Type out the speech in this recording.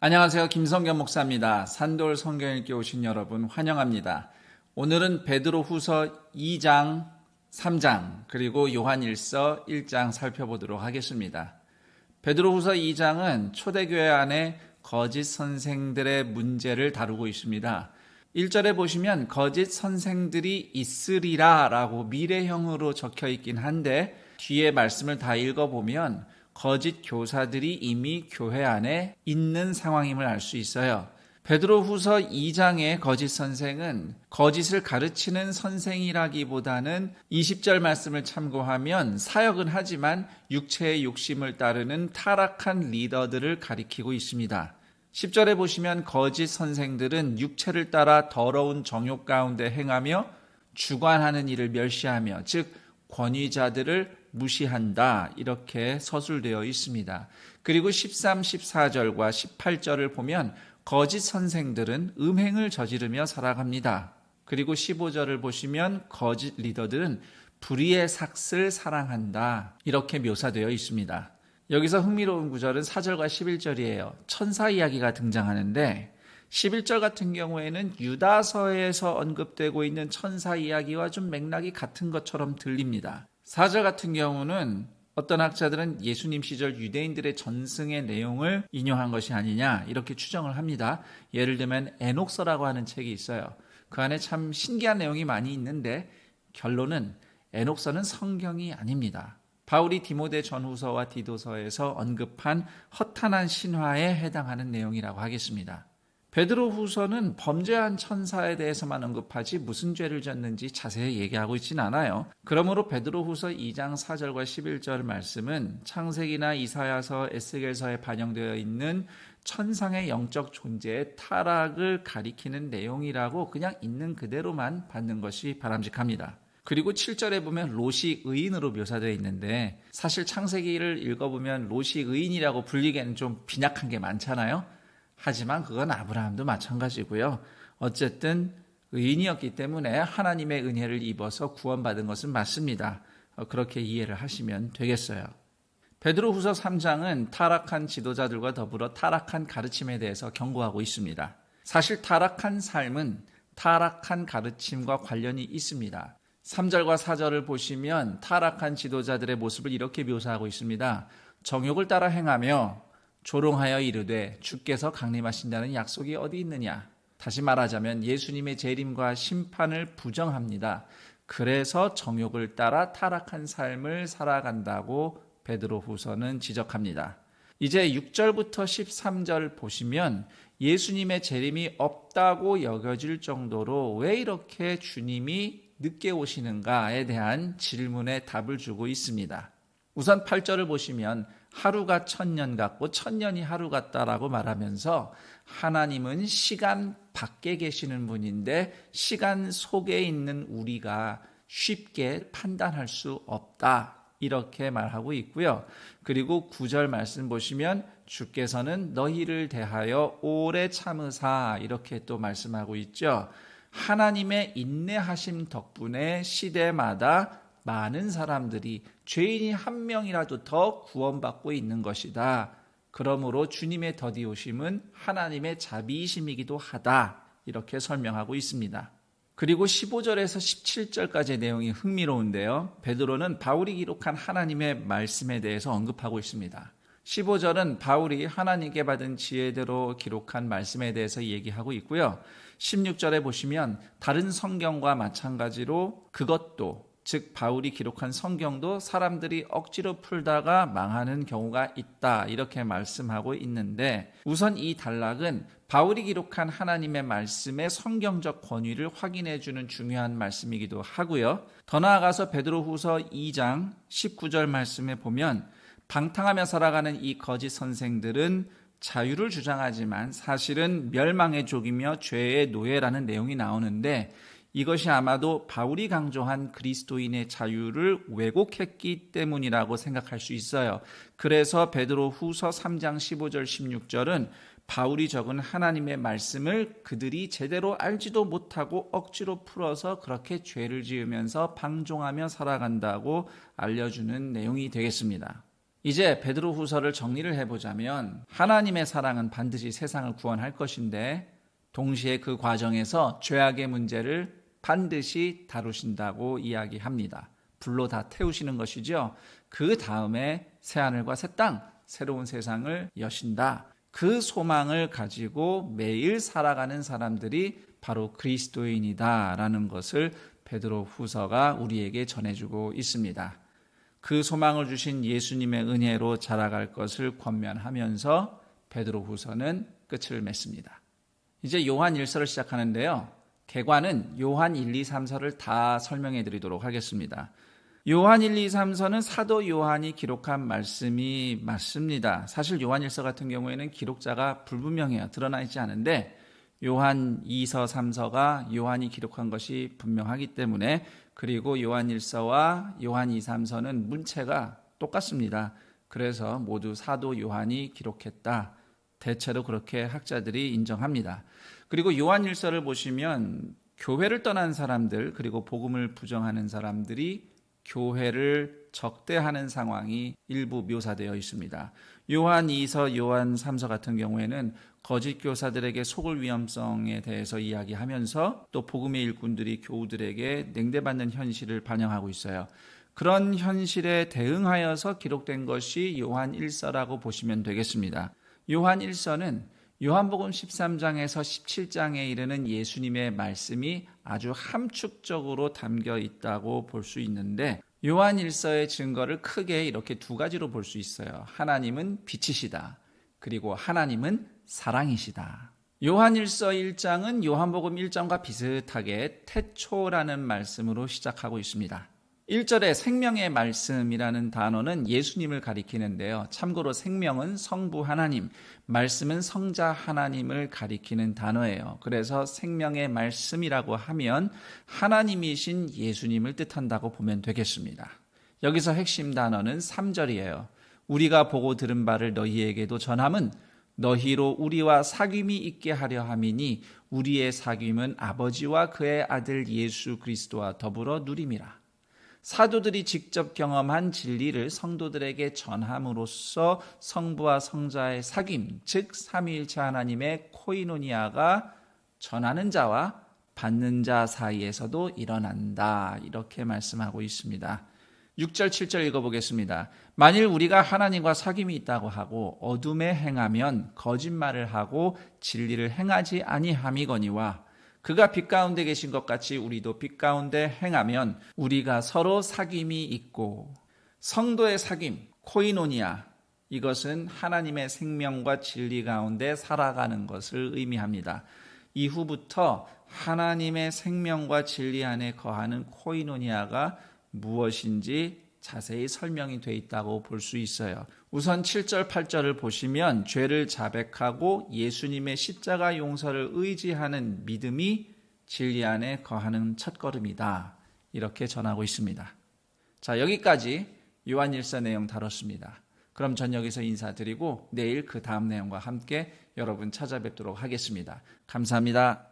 안녕하세요. 김성겸 목사입니다. 산돌 성경 읽기 오신 여러분 환영합니다. 오늘은 베드로 후서 2장, 3장, 그리고 요한일서 1장 살펴보도록 하겠습니다. 베드로 후서 2장은 초대교회 안에 거짓 선생들의 문제를 다루고 있습니다. 1절에 보시면 거짓 선생들이 있으리라 라고 미래형으로 적혀 있긴 한데 뒤에 말씀을 다 읽어보면 거짓 교사들이 이미 교회 안에 있는 상황임을 알 수 있어요. 베드로 후서 2장의 거짓 선생은 거짓을 가르치는 선생이라기보다는 20절 말씀을 참고하면 사역은 하지만 육체의 욕심을 따르는 타락한 리더들을 가리키고 있습니다. 10절에 보시면 거짓 선생들은 육체를 따라 더러운 정욕 가운데 행하며 주관하는 일을 멸시하며 즉 권위자들을 무시한다 이렇게 서술되어 있습니다. 그리고 13, 14절과 18절을 보면 거짓 선생들은 음행을 저지르며 살아갑니다. 그리고 15절을 보시면 거짓 리더들은 불의의 삭슬 사랑한다 이렇게 묘사되어 있습니다. 여기서 흥미로운 구절은 4절과 11절이에요. 천사 이야기가 등장하는데 11절 같은 경우에는 유다서에서 언급되고 있는 천사 이야기와 좀 맥락이 같은 것처럼 들립니다. 4절 같은 경우는 어떤 학자들은 예수님 시절 유대인들의 전승의 내용을 인용한 것이 아니냐 이렇게 추정을 합니다. 예를 들면 에녹서라고 하는 책이 있어요. 그 안에 참 신기한 내용이 많이 있는데 결론은 에녹서는 성경이 아닙니다. 바울이 디모데 전후서와 디도서에서 언급한 허탄한 신화에 해당하는 내용이라고 하겠습니다. 베드로 후서는 범죄한 천사에 대해서만 언급하지 무슨 죄를 졌는지 자세히 얘기하고 있진 않아요. 그러므로 베드로 후서 2장 4절과 11절 말씀은 창세기나 이사야서, 에스겔서에 반영되어 있는 천상의 영적 존재의 타락을 가리키는 내용이라고 그냥 있는 그대로만 받는 것이 바람직합니다. 그리고 7절에 보면 롯이 의인으로 묘사되어 있는데 사실 창세기를 읽어보면 롯이 의인이라고 불리기에는 좀 빈약한 게 많잖아요. 하지만 그건 아브라함도 마찬가지고요. 어쨌든 의인이었기 때문에 하나님의 은혜를 입어서 구원받은 것은 맞습니다. 그렇게 이해를 하시면 되겠어요. 베드로 후서 3장은 타락한 지도자들과 더불어 타락한 가르침에 대해서 경고하고 있습니다. 사실 타락한 삶은 타락한 가르침과 관련이 있습니다. 3절과 4절을 보시면 타락한 지도자들의 모습을 이렇게 묘사하고 있습니다. 정욕을 따라 행하며 조롱하여 이르되 주께서 강림하신다는 약속이 어디 있느냐. 다시 말하자면 예수님의 재림과 심판을 부정합니다. 그래서 정욕을 따라 타락한 삶을 살아간다고 베드로 후서는 지적합니다. 이제 6절부터 13절 보시면 예수님의 재림이 없다고 여겨질 정도로 왜 이렇게 주님이 늦게 오시는가에 대한 질문에 답을 주고 있습니다. 우선 8절을 보시면 하루가 천년 같고 천년이 하루 같다라고 말하면서 하나님은 시간 밖에 계시는 분인데 시간 속에 있는 우리가 쉽게 판단할 수 없다 이렇게 말하고 있고요. 그리고 9절 말씀 보시면 주께서는 너희를 대하여 오래 참으사 이렇게 또 말씀하고 있죠. 하나님의 인내하심 덕분에 시대마다 많은 사람들이 죄인이 한 명이라도 더 구원받고 있는 것이다. 그러므로 주님의 더디 오심은 하나님의 자비이심이기도 하다. 이렇게 설명하고 있습니다. 그리고 15절에서 17절까지의 내용이 흥미로운데요. 베드로는 바울이 기록한 하나님의 말씀에 대해서 언급하고 있습니다. 15절은 바울이 하나님께 받은 지혜대로 기록한 말씀에 대해서 얘기하고 있고요. 16절에 보시면 다른 성경과 마찬가지로 그것도 즉 바울이 기록한 성경도 사람들이 억지로 풀다가 망하는 경우가 있다 이렇게 말씀하고 있는데 우선 이 단락은 바울이 기록한 하나님의 말씀의 성경적 권위를 확인해 주는 중요한 말씀이기도 하고요. 더 나아가서 베드로후서 2장 19절 말씀에 보면 방탕하며 살아가는 이 거짓 선생들은 자유를 주장하지만 사실은 멸망의 족이며 죄의 노예라는 내용이 나오는데 이것이 아마도 바울이 강조한 그리스도인의 자유를 왜곡했기 때문이라고 생각할 수 있어요. 그래서 베드로 후서 3장 15절 16절은 바울이 적은 하나님의 말씀을 그들이 제대로 알지도 못하고 억지로 풀어서 그렇게 죄를 지으면서 방종하며 살아간다고 알려주는 내용이 되겠습니다. 이제 베드로 후서를 정리를 해보자면 하나님의 사랑은 반드시 세상을 구원할 것인데 동시에 그 과정에서 죄악의 문제를 반드시 다루신다고 이야기합니다. 불로 다 태우시는 것이죠. 그 다음에 새하늘과 새 땅, 새로운 세상을 여신다. 그 소망을 가지고 매일 살아가는 사람들이 바로 그리스도인이다라는 것을 베드로 후서가 우리에게 전해주고 있습니다. 그 소망을 주신 예수님의 은혜로 자라갈 것을 권면하면서 베드로 후서는 끝을 맺습니다. 이제 요한 1서를 시작하는데요. 개관은 요한 1, 2, 3서를 다 설명해 드리도록 하겠습니다. 요한 1, 2, 3서는 사도 요한이 기록한 말씀이 맞습니다. 사실 요한 1서 같은 경우에는 기록자가 불분명해요. 드러나 있지 않은데 요한 2서, 3서가 요한이 기록한 것이 분명하기 때문에, 그리고 요한 1서와 요한 2, 3서는 문체가 똑같습니다. 그래서 모두 사도 요한이 기록했다. 대체로 그렇게 학자들이 인정합니다. 그리고 요한 1서를 보시면 교회를 떠난 사람들, 그리고 복음을 부정하는 사람들이 교회를 적대하는 상황이 일부 묘사되어 있습니다. 요한 2서, 요한 3서 같은 경우에는 거짓 교사들에게 속을 위험성에 대해서 이야기하면서 또 복음의 일꾼들이 교우들에게 냉대받는 현실을 반영하고 있어요. 그런 현실에 대응하여서 기록된 것이 요한 1서라고 보시면 되겠습니다. 요한 1서는 요한복음 13장에서 17장에 이르는 예수님의 말씀이 아주 함축적으로 담겨 있다고 볼 수 있는데, 요한 1서의 증거를 크게 이렇게 두 가지로 볼 수 있어요. 하나님은 빛이시다. 그리고 하나님은 사랑이시다. 요한 1서 1장은 요한복음 1장과 비슷하게 태초라는 말씀으로 시작하고 있습니다. 1절에 생명의 말씀이라는 단어는 예수님을 가리키는데요. 참고로 생명은 성부 하나님, 말씀은 성자 하나님을 가리키는 단어예요. 그래서 생명의 말씀이라고 하면 하나님이신 예수님을 뜻한다고 보면 되겠습니다. 여기서 핵심 단어는 3절이에요. 우리가 보고 들은 바를 너희에게도 전함은 너희로 우리와 사귐이 있게 하려 함이니 우리의 사귐은 아버지와 그의 아들 예수 그리스도와 더불어 누림이라. 사도들이 직접 경험한 진리를 성도들에게 전함으로써 성부와 성자의 사귐, 즉 삼위일체 하나님의 코이노니아가 전하는 자와 받는 자 사이에서도 일어난다. 이렇게 말씀하고 있습니다. 6절, 7절 읽어보겠습니다. 만일 우리가 하나님과 사귐이 있다고 하고 어둠에 행하면 거짓말을 하고 진리를 행하지 아니함이거니와 그가 빛 가운데 계신 것 같이 우리도 빛 가운데 행하면 우리가 서로 사귐이 있고. 성도의 사귐, 코이노니아, 이것은 하나님의 생명과 진리 가운데 살아가는 것을 의미합니다. 이후부터 하나님의 생명과 진리 안에 거하는 코이노니아가 무엇인지 자세히 설명이 되어 있다고 볼 수 있어요. 우선 7절, 8절을 보시면 죄를 자백하고 예수님의 십자가 용서를 의지하는 믿음이 진리 안에 거하는 첫걸음이다. 이렇게 전하고 있습니다. 자, 여기까지 요한 1서 내용 다뤘습니다. 그럼 전 여기서 인사드리고 내일 그 다음 내용과 함께 여러분 찾아뵙도록 하겠습니다. 감사합니다.